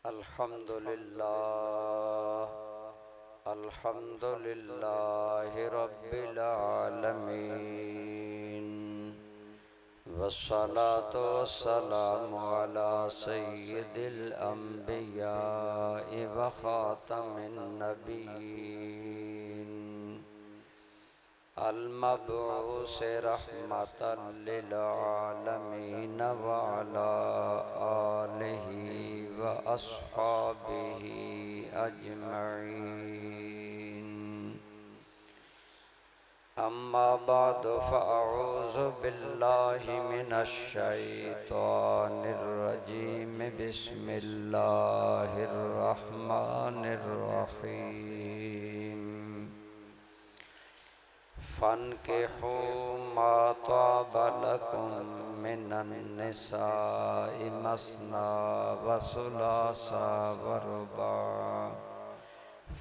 अल्हम्दुलिल्लाह अल्हम्दुलिल्लाहि रब्बिल आलमीन वस्सलातु वस्सलामु अला सय्यिदिल अंबियाइ व खातमिन नबिय्यीन अल-मबऊस रहमतल लिल आलमीन व अला आलिहि व अस्हाबिहि अजमईन। अम्मा बअदु फ़अऊज़ु बिल्लाहि मिनश शैतानिर रजीम। बिस्मिल्लाहिर रहमानिर रहीम। फ़न्किहू मा ताब लकुम मिनन निसाइ मस्ना व सुलासा व रुबा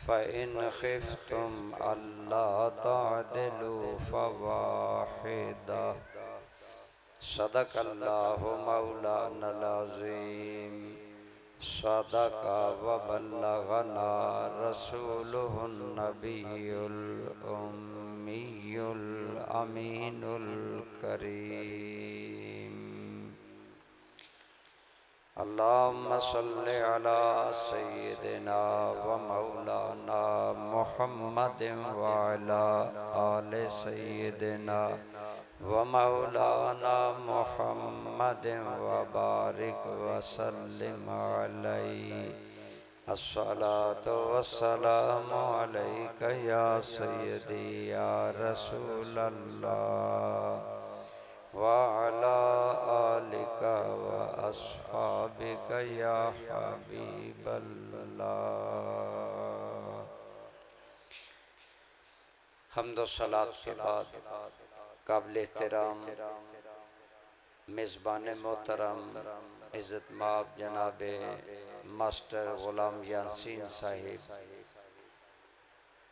फ़इन ख़िफ़्तुम अल्ला तादिलू फ़वाहिदा। सदक़ल्लाहु मौलानल अज़ीम। सदक़ा व बल्लगना रसूलुहुन नबियुल उम्मियुल अमीनुल करीम। अल्लाहुम्मा सल्लि अला सय्यिदिना व मौलाना मुहम्मदिन व अला आलि सय्यिदिना व मौलाना मुहम्मदिन व बारिक व सल्लिम अलैहि। अस्सलातु वस्सलामु अलैका या सय्यदी या रसूलल्लाह व अला आलिका व अस्हाबिका या हबीबल्लाह। हम्द व सलात के बाद काबिल एहतराम मेज़बान मोहतरम इज़्ज़त माब जनाब मास्टर ग़ुलाम यासीन साहिब,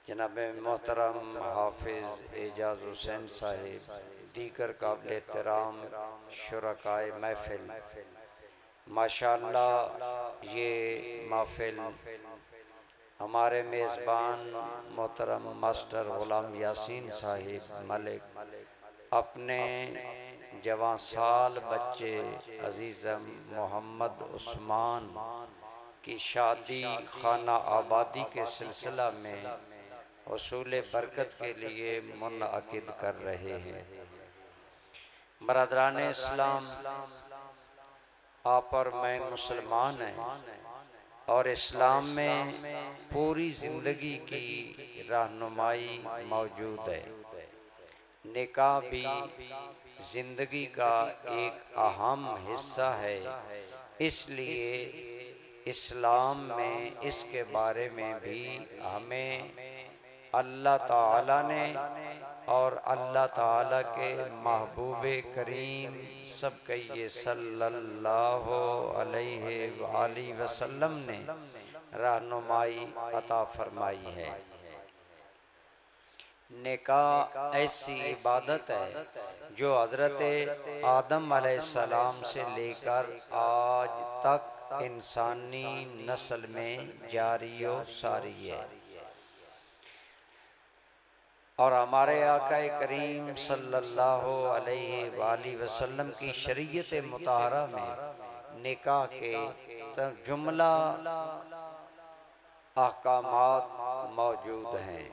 जनाब मोहतरम हाफिज़ एजाज़ हुसैन साहिब, दीगर काबिल एहतराम शुरकाए महफ़िल, माशाअल्लाह ये महफ़िल हमारे मेज़बान मोहतरम मास्टर ग़ुलाम यासीन साहिब मलिक अपने जवान साल बच्चे अजीज़म मोहम्मद उस्मान की शादी खाना आबादी के सिलसिला में हुसूल बरकत के लिए मुनअक़िद कर रहे हैं। बरदरान इस्लाम, आप और मैं मुसलमान हैं और इस्लाम में पूरी ज़िंदगी की रहनुमाई मौजूद है। निकाह भी ज़िंदगी का एक अहम हिस्सा है, इसलिए इस्लाम में इसके बारे में भी हमें अल्लाह ताला ने और अल्लाह ताला के महबूबे करीम सब कहिए सल्लल्लाहु अलैहि वसल्लम ने रहनुमाई अता फरमाई है। निकाह ऐसी इबादत है जो हज़रत आदम अलैहिस्सलाम से लेकर आज तक इंसानी नस्ल में जारी व सारी है और हमारे आकाए करीम सल्लल्लाहु अलैहि वसल्लम की शरीयत मुताहरा में निकाह के जुमला अहकामात मौजूद हैं।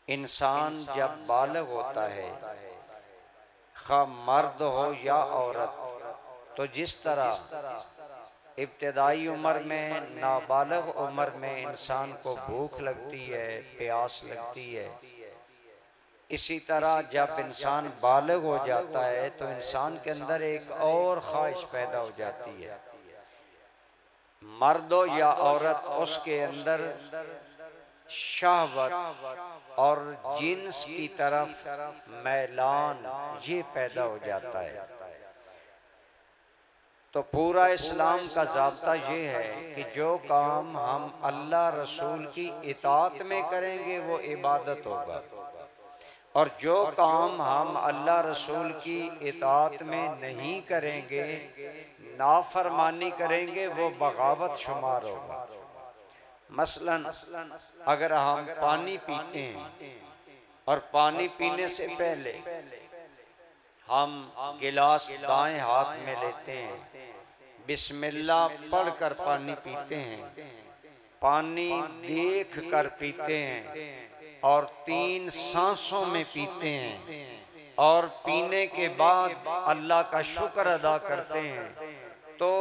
इंसान जब बालिग होता है, खा मर्द हो या औरत, तो जिस तरह इब्तिदाई उम्र में नाबालिग उम्र में इंसान को भूख लगती है, प्यास लगती है, इसी तरह जब इंसान बालिग हो जाता है तो इंसान के अंदर एक और ख्वाहिश पैदा हो जाती है। मर्द हो या औरत, उसके अंदर शहवत और जिन्स की तरफ मैलान ये पैदा हो जाता है। तो पूरा इस्लाम का ज़ाब्ता ये है कि जो काम हम अल्लाह रसूल की इताअत में करेंगे वो इबादत होगा और जो काम हम अल्लाह रसूल की इताअत में नहीं करेंगे, नाफरमानी करेंगे, वो बगावत शुमार होगा। मसलन अगर हम पानी पीते हैं और पानी पीने से पहले हम गिलास दाएं हाथ में लेते हैं, बिस्मिल्लाह पढ़कर पानी पीते हैं, पानी देख कर पीते हैं और 3 सांसों में पीते हैं और पीने के बाद अल्लाह का शुक्र अदा करते हैं, तो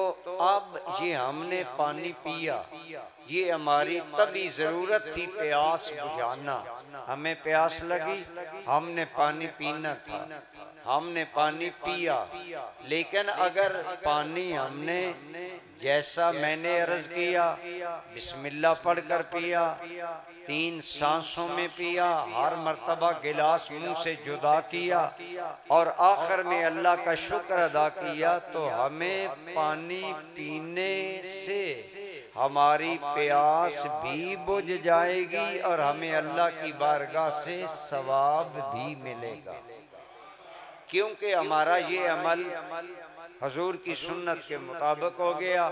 अब ये हमने पानी पिया, ये हमारी तभी जरूरत थी प्यास बुझाना। हमें प्यास लगी, हमने पानी पीना था, हमने पानी पिया। लेकिन अगर पानी हमने जैसा मैंने अर्ज किया, बिस्मिल्लाह पढ़कर पिया, 3 सांसों में पिया, हर मर्तबा गिलास मुंह से जुदा किया और आखिर में अल्लाह का शुक्र अदा किया, तो हमें पानी पीने से हमारी प्यास भी बुझ जाएगी और हमें अल्लाह की बारगाह से सवाब भी मिलेगा, क्योंकि हमारा ये अमल हजूर की सुन्नत के मुताबिक हो गया,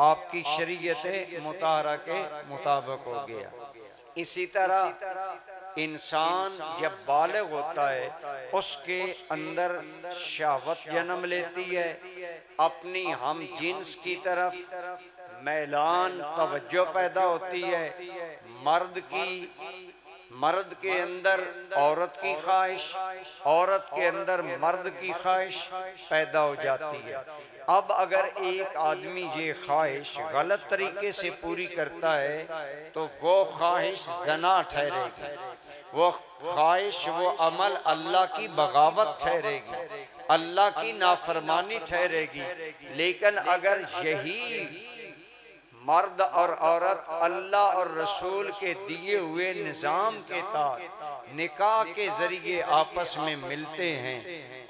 आपकी शरीयत मुताहरा के मुताबिक हो गया। इसी तरह इंसान जब बालिग होता है, उसके अंदर शहवत जन्म लेती है, अपनी हम जिन्स की तरफ मैलान तवज्जो पैदा होती है, मर्द के अंदर औरत की ख्वाहिश, औरत के अंदर मर्द की ख्वाहिश पैदा हो जाती है। अब अगर एक आदमी ये ख्वाहिश गलत तरीके से पूरी करता है, तो वो ख्वाहिश जना ठहरेगी, वो ख्वाहिश, वो अमल अल्लाह की बगावत ठहरेगी, अल्लाह की नाफरमानी ठहरेगी। लेकिन अगर यही मर्द और औरत अल्लाह और रसूल के दिए हुए निज़ाम के तहत निकाह के जरिए आपस में मिलते हैं,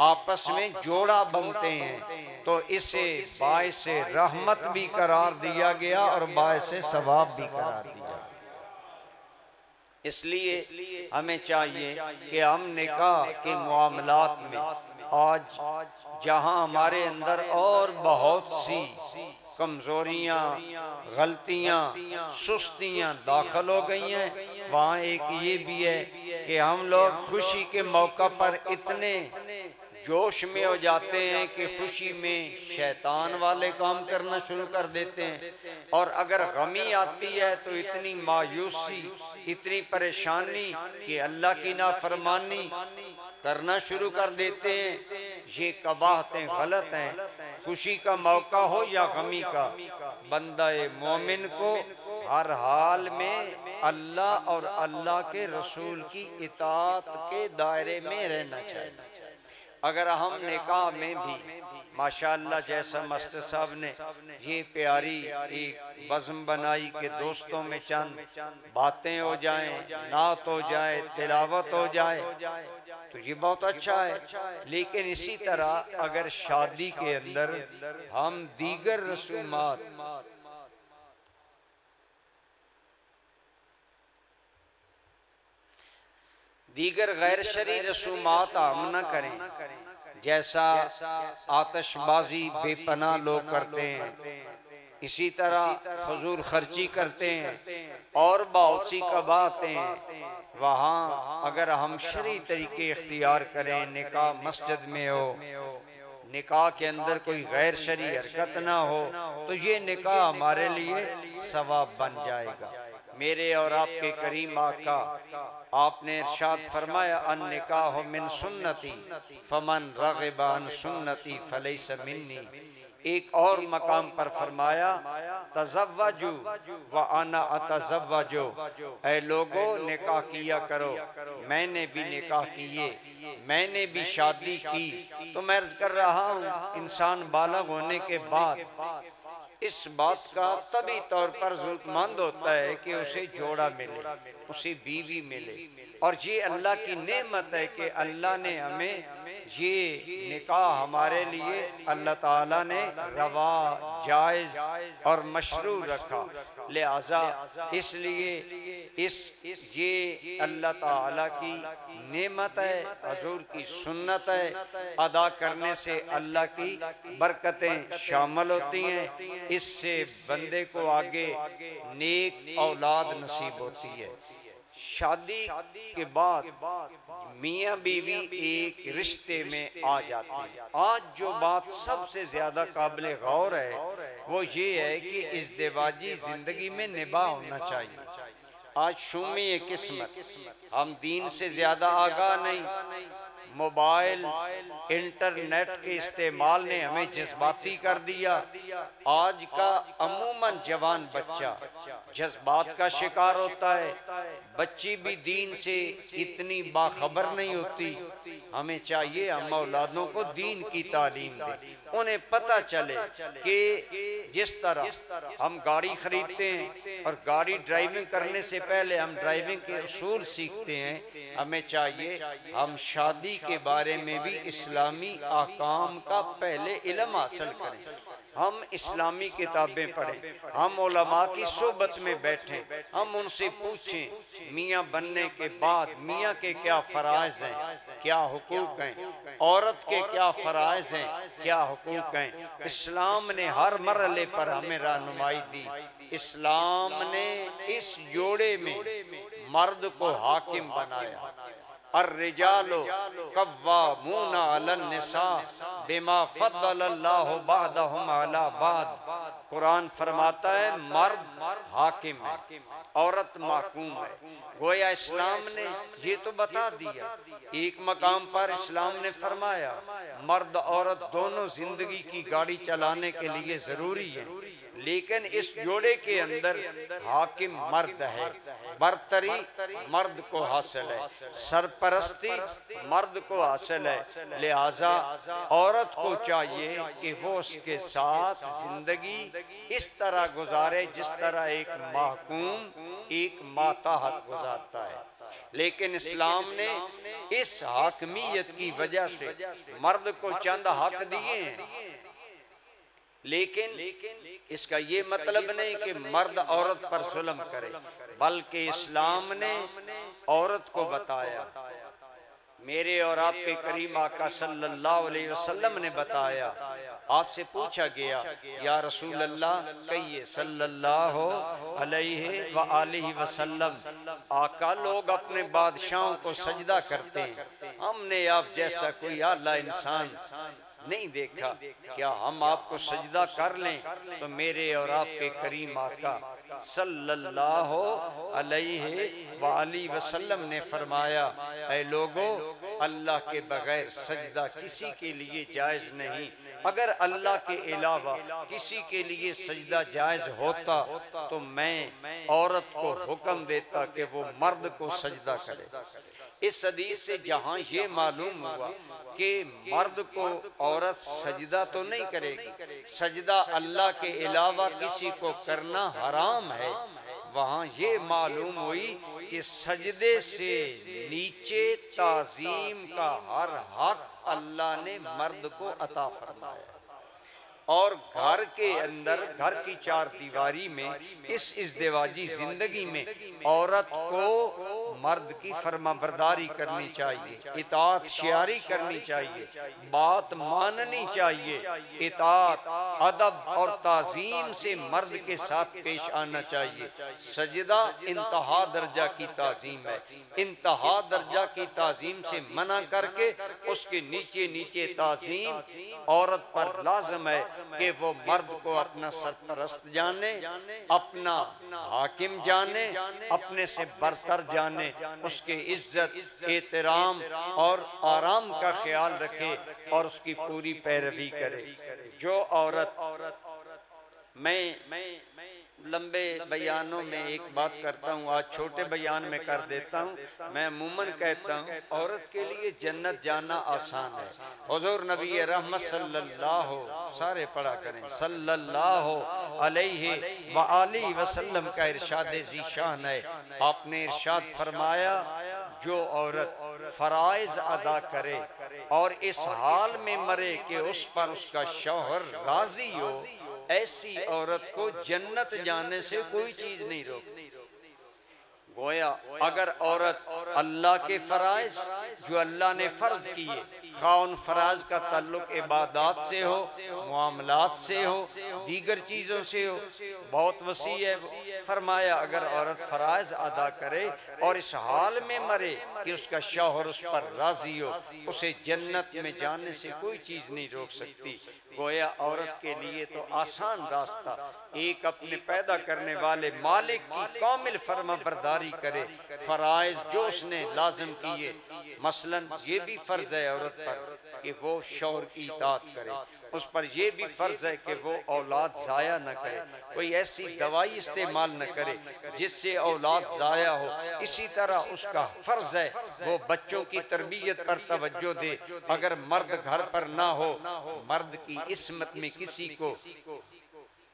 आपस में जोड़ा बनते हैं, तो इसे बाइस रहमत भी करार दिया गया और बाइस सवाब भी करार दिया। इसलिए हमें चाहिए कि हम निकाह के मामलात में आज जहां हमारे अंदर और बहुत सी कमजोरियां, गलतियां, सुस्तियां दाखिल हो गई हैं, वहाँ एक ये भी है कि हम लोग खुशी के मौका पर इतने जोश में हो जाते हैं कि खुशी में शैतान वाले काम करना शुरू कर देते हैं, और अगर गमी आती है तो इतनी मायूसी, इतनी परेशानी कि अल्लाह की नाफरमानी करना शुरू कर देते हैं। ये कबाहतें गलत हैं। खुशी का मौका हो या गमी का, बंदा मोमिन को हर हाल में अल्लाह और अल्लाह के रसूल की इताअत के दायरे में रहना चाहिए। अगर हम निकाह में भी माशाअल्लाह, जैसा मस्त साहब ने ये प्यारी एक बज़्म बनाई कि दोस्तों में चंद बातें हो जाएं, नात हो जाए, तिलावत हो जाए, तो ये बहुत अच्छा है। लेकिन इसी तरह अगर शादी के अंदर हम दीगर रसूमात, दीगर गैर शरई रसूमात हम न करें, जैसा आतिशबाजी बेपनाह लोग करते हैं, इसी तरह फजूल खर्ची करते हैं और बहुत सी कबाहतें। वहाँ अगर हम शरई तरीके इख्तियार करें, निकाह मस्जिद में हो, निकाह के अंदर कोई गैर शरई हरकत ना हो, तो ये निकाह हमारे लिए सवाब बन जाएगा। मेरे और आपके करीम आका आपने इरशाद फरमाया, अन निकाह मिन सुन्नती फमन रग़िबा अन सुन्नती फलैस मिन्नी। एक और मकाम पर फरमाया, तज़व्वजू व अना अतज़व्वजू, ऐ लोगो निकाह किया करो, मैंने भी निकाह किए, मैंने भी शादी की। तो मैं अर्ज कर रहा हूँ, इंसान बालग होने के बाद इस बात का तभी तौर पर जरूरतमंद होता है कि उसे जोड़ा मिले, उसे बीवी मिले, और ये अल्लाह की नेमत है कि अल्लाह ने हमें ये निकाह हमारे लिए अल्लाह ताला ने रवा, जायज और मशरू रखा। लिहाजा इसलिए ये अल्लाह ताला की नेमत है, हजूर की सुन्नत है। अदा करने से अल्लाह की बरकतें शामिल होती हैं। इससे बंदे को आगे नेक औलाद नसीब होती है। शादी के बाद मियाँ बीवी एक रिश्ते में आ जाते हैं। आज जो बात सबसे ज्यादा काबिल गौर है वो ये है कि इज़्दिवाजी जिंदगी में निभा होना चाहिए। आज शुमी किस्मत, हम दीन से ज्यादा आगाह नहीं। मोबाइल इंटरनेट के इस्तेमाल ने हमें जज्बाती कर दिया। आज का अमूमन जवान बच्चा जज्बात का शिकार होता है। बच्ची भी दीन से इतनी बाखबर नहीं होती। हमें चाहिए हम औलादों को दीन की तालीम दें। उन्हें पता चले कि जिस तरह हम गाड़ी खरीदते हैं और गाड़ी ड्राइविंग करने से पहले हम ड्राइविंग के उसूल सीखते हैं, हमें चाहिए हम शादी के बारे में भी इस्लामी आकाम का पहले इल्म हासिल करें। हम इस्लामी किताबें पढ़ें, हम उलमा की सोबत में बैठें, हम उनसे पूछें मियाँ बनने के बाद मियाँ के क्या फराइज हैं, क्या हुकूक हैं, औरत के क्या फराइज हैं, क्या हुकूक हैं। इस्लाम ने हर मरहले पर हमें रहनुमाई दी। इस्लाम ने इस जोड़े में मर्द को हाकिम बनाया। अर्रिजालो कव्वामूना अलन निसा बिमा फद्दलल्लाहु बअदहुम अला बाद। कुरान फरमाता है मर्द हाकिम है, औरत महकूम है। गोया इस्लाम ने ये तो बता दिया। एक मकाम पर इस्लाम ने फरमाया मर्द औरत दोनों जिंदगी की गाड़ी चलाने के लिए जरूरी है, लेकिन इस जोड़े के अंदर हाकिम मर्द है। बरतरी मर्द को हासिल है, सरपरस्ती मर्द को हासिल है। लिहाजा औरत को चाहिए कि वो उसके साथ जिंदगी इस तरह गुजारे जिस तरह एक महकूम एक माताहत गुजारता है। लेकिन इस्लाम ने इस हाकमियत की वजह से मर्द को चंद हक दिए हैं, लेकिन इसका ये मतलब नहीं कि मर्द औरत पर जुल्म करे, बल्कि इस्लाम ने औरत को बताया। मेरे और आपके करीम आका सल्लल्लाहु अलैहि वसल्लम ने बताया। आपसे पूछा गया या रसूल अल्लाह कहिए सल्लल्लाहु अलैहि व आलिहि वसल्लम, आका लोग अपने बादशाहों को सजदा करते हैं, हमने आप जैसा कोई आला इंसान नहीं देखा, क्या हम आपको सजदा कर लें? तो मेरे और आपके करीम आका सल्लल्लाहु अलैहि वाली वसल्लम ने फरमाया, ऐ लोगो अल्लाह के बगैर सजदा किसी के लिए जायज नहीं। अगर अल्लाह के अलावा किसी के लिए सजदा जायज होता तो मैं औरत को हुक्म देता कि वो मर्द को सजदा करे। इस हदीस से जहाँ ये मालूम हुआ कि मर्द को औरत सजदा तो नहीं करेगी, सजदा अल्लाह के अलावा किसी को करना हराम है, वहाँ ये मालूम हुई कि सजदे से नीचे ताजीम का हर हक अल्लाह ने मर्द को अता फरमाया। और घर के अंदर घर की चार दीवारी में इस इज़्दिवाजी जिंदगी में औरत को मर्द की फरमाबरदारी करनी चाहिए, इताअत शियारी करनी चाहिए, बात माननी चाहिए, इताअत अदब और ताजीम से मर्द के साथ पेश आना चाहिए। सजदा इंतहा दर्जा की ताजीम है, इंतहा दर्जा की ताजीम से मना करके उसके नीचे नीचे ताजीम औरत पर लाजम है कि वो मर्द को अपना सरपरस्त जाने, अपना हाकिम जाने, अपने से बरतर जाने, उसके इज्जत एहतराम और आराम का ख्याल रखे और उसकी पूरी पैरवी करे। जो औरत, मैं लंबे बयानों में एक बात करता हूँ, आज छोटे बयान में कर देता हूँ। मैं अमूमन कहता हूँ औरत के लिए जन्नत जाना आसान है। हुजूर नबी रहमत सल्लल्लाहु, सारे पढ़ा करें, सल्लल्लाहु अलैहि व आलिहि वसल्लम का इरशाद ज़ीशान है। आपने इरशाद फरमाया जो औरत फराइज अदा करे और इस हाल में मरे कि उस पर उसका शौहर राजी हो, ऐसी औरत को जन्नत जाने से कोई चीज नहीं रोकती। गोया अगर औरत अल्लाह के फराइज जो अल्लाह ने फर्ज किए, खा उन फराज का ताल्लुक इबादात से हो, मामलात से हो, दीगर चीज़ों से हो, बहुत वसी है। फरमाया अगर औरत फराज अदा करे और इस हाल में मरे कि उसका शौहर उस पर राजी हो, उसे जन्नत में जाने से कोई चीज़ नहीं रोक सकती। गोया औरत के लिए तो आसान रास्ता एक अपने पैदा करने वाले मालिक की कामिल फर्माबरदारी करे, फराइज जो उसने लाजिम किए, मसलन ये भी फर्ज है औरत पर कि वो शौहर की इताअत करे, उस पर यह भी फर्ज है कि वो औलाद ज़ाया न करे, कोई ऐसी दवाई इस्तेमाल न करे जिससे औलाद ज़ाया हो। इसी तरह उसका फर्ज है वो बच्चों की तरबियत पर तवज्जो दे। अगर मर्द घर पर ना हो, मर्द की इस्मत में किसी को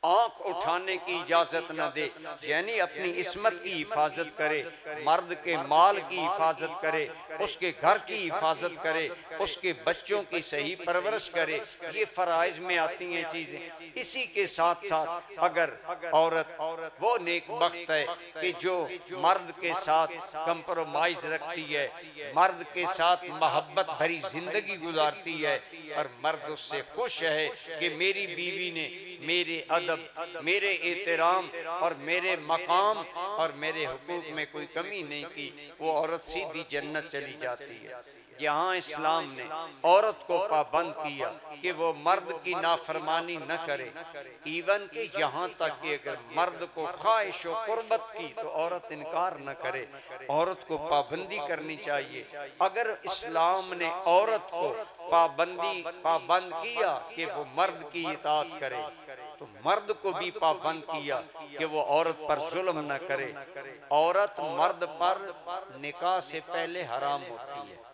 आंख उठाने की इजाजत न दे, यानी अपनी इस्मत की हिफाजत करे, मर्द के माल की हिफाजत करे, उसके घर की हिफाजत करे, उसके बच्चों की सही परवरिश करे, ये फराइज में आती हैं चीजें। इसी के साथ साथ अगर औरत वो नेक बख्त है कि जो मर्द के साथ कंप्रोमाइज रखती है, मर्द के साथ मोहब्बत भरी जिंदगी गुजारती है और मर्द उससे खुश है कि मेरी बीवी ने मेरे अदब, मेरे एहतराम और मेरे मकाम और मेरे हुकूक में कोई कमी नहीं की, वो औरत सीधी जन्नत चली जाती है। यहाँ इस्लाम ने औरत को पाबंद किया कि वो मर्द की नाफरमानी न करे, इवन कि यहाँ तक कि अगर मर्द को ख्वाहिश व कुर्बत की तो औरत इनकार न करे, औरत को पाबंदी करनी चाहिए। अगर इस्लाम ने औरत को पाबंद किया कि वो मर्द की इताअत करे, तो मर्द को भी पाबंद किया कि वो औरत पर जुल्म न करे। औरत मर्द पर निकाह से पहले हराम होती है।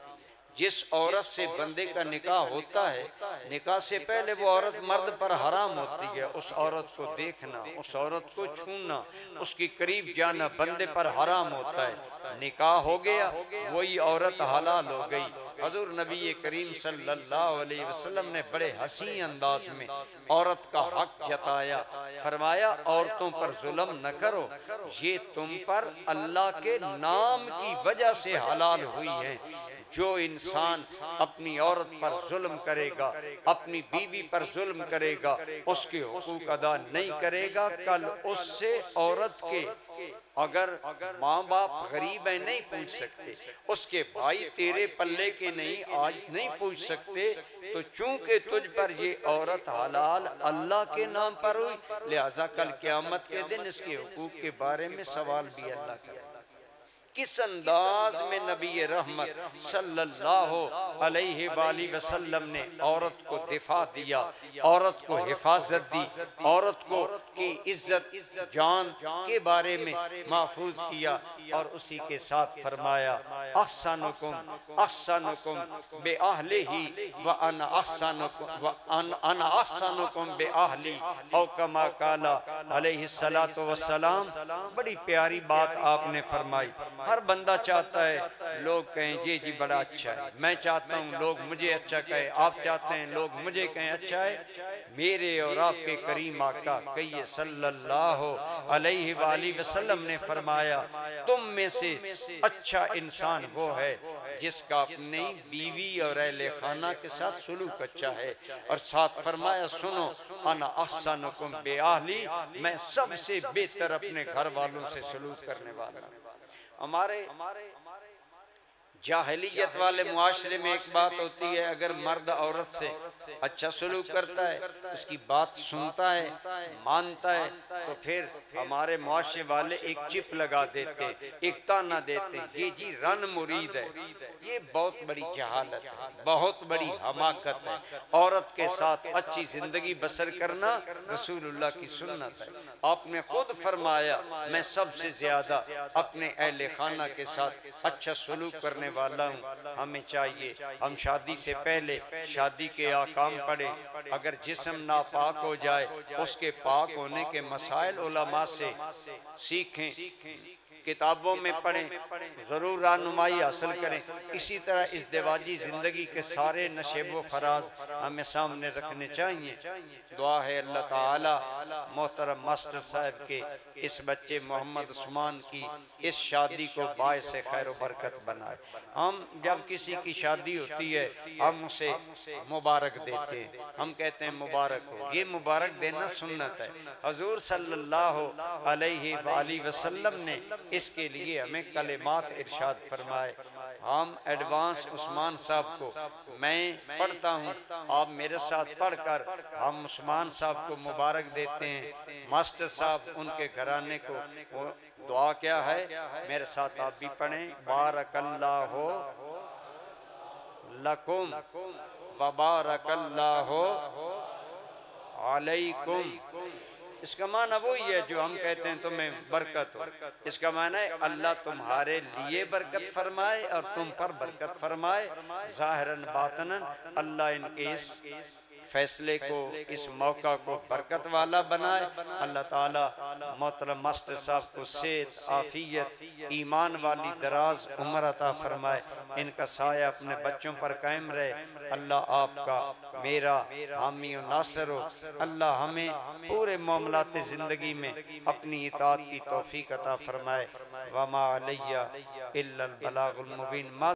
जिस औरत से बंदे का निकाह होता है, निकाह से पहले वो औरत मर्द पर हराम होती है। उस औरत को देखना, उस औरत को छूना, उसके करीब जाना बंदे पर हराम होता है। निकाह हो गया, वही औरत हलाल हो गई। हजूर नबी करीम सल्लल्लाहु अलैहि वसल्लम ने बड़े हसीन अंदाज में औरत का हक जताया, फरमाया औरतों पर जुल्म न करो, ये तुम पर अल्लाह के नाम की वजह से हलाल हुई है। जो इंसान अपनी औरत पर जुल्म करेगा, अपनी बीवी पर जुल्म करेगा, उसके हुकूक अदा नहीं करेगा, कल उससे औरत के अगर माँ बाप गरीब है नहीं पूछ सकते, उसके भाई तेरे पल्ले के नहीं आज नहीं पूछ सकते, तो चूंकि तुझ पर ये औरत हलाल अल्लाह के नाम पर हुई, लिहाजा कल क़यामत के दिन इसके हुकूक के बारे में सवाल भी अल्लाह करेगा। किस अंदाज में नबी रहमत सल्लल्लाहु अलैहि वसल्लम ने औरत को दिफा दिया, औरत को हिफाजत दी, औरत को की इज्जत जान के बारे में महफूज किया और उसी के साथ फरमाया अहसनुकुम अहसनुकुम बिअहलिही व अना अहसनुकुम बिअहली औ कमा काला अलैहि सलातो वस्सलाम। बड़ी प्यारी बात आपने फरमाई। हर बंदा चाहता है लोग कहें ये जी बड़ा अच्छा है, मैं चाहता हूँ लोग मुझे अच्छा कहें, आप चाहते हैं लोग मुझे कहें अच्छा है। मेरे और आपके करीम आका कहिए सल्लल्लाहु अलैहि वसल्लम ने फरमाया तुम में से अच्छा इंसान वो है जिसका अपनी बीवी और अहले खाना के साथ सुलूक अच्छा है। और साथ फरमाया सुनो अना अहसनुकुम बिअहली, मैं सबसे बेहतर अपने घर वालों से सुलूक करने वाला। हमारे जाहिलियत वाले मुआशरे में एक बात होती है, अगर मर्द औरत से अच्छा सलूक करता है, उसकी बात सुनता है, मानता है, तो फिर हमारे मुआशरे वाले एक चिप लगा देते, एक ताना देते, ये जी रन मुरीद है। ये बहुत बड़ी जहालत है, बहुत बड़ी हमाकत है। औरत के साथ अच्छी जिंदगी बसर करना रसूलुल्लाह की सुन्नत है। आपने खुद फरमाया मैं सबसे ज्यादा अपने अहले खाना के साथ अच्छा सलूक करने वाला हूँ। हमें चाहिए हम शादी से पहले शादी के आकाम पढ़े, अगर जिस्म नापाक हो जाए उसके पाक होने के मसाइल उलमा से सीखें, किताबों में पढ़ें, ज़रूर रहनुमाई हासिल करें। इसी तरह इस दिवाजी ज़िंदगी के सारे नशेब व फराज हमें सामने रखने चाहिए। दुआ है अल्लाह ताला मोहतरम मास्टर साहब के इस बच्चे मोहम्मद उस्मान की इस शादी को बायस खैर बरकत बनाए। हम जब किसी की शादी होती है हम उसे मुबारक देते हैं, हम कहते हैं मुबारक हो। ये मुबारक देना सुन्नत है। हजूर सल्लल्लाहु अलैहि वसल्लम ने इसके लिए हमें कलिमात इरशाद फरमाए। हम एडवांस उस्मान साहब को मैं पढ़ता हूँ, आप मेरे साथ पढ़कर हम उस्मान साहब को मुबारक देते हैं। मास्टर साहब उनके घराने को दुआ क्या है, मेरे साथ आप भी पढ़ें। बारकल्लाहु लकुम व बारकल्लाहु अलैकुम। इसका माना वही है जो हम कहते हैं तुम्हें बरकत हो। इसका माना है अल्लाह तुम्हारे लिए बरकत फरमाए और तुम पर बरकत फरमाए। ज़ाहिरन बातनन अल्लाह इनके इस फैसले को, इस मौका को बरकत वाला बनाए। अल्लाह ताला मोहतरम मास्टर साहब को सेहत, आफियत, ईमान वाली दराज उम्र अता फरमाए। इनका साया अपने बच्चों पर कायम रहे। अल्लाह आपका मेरा हामी और नासिर हो। अल्लाह हमें पूरे मामलात ज़िंदगी में अपनी इताअत की तौफीक अता फरमाए। वमा अलैया इल्लल बलागुल मुबीन।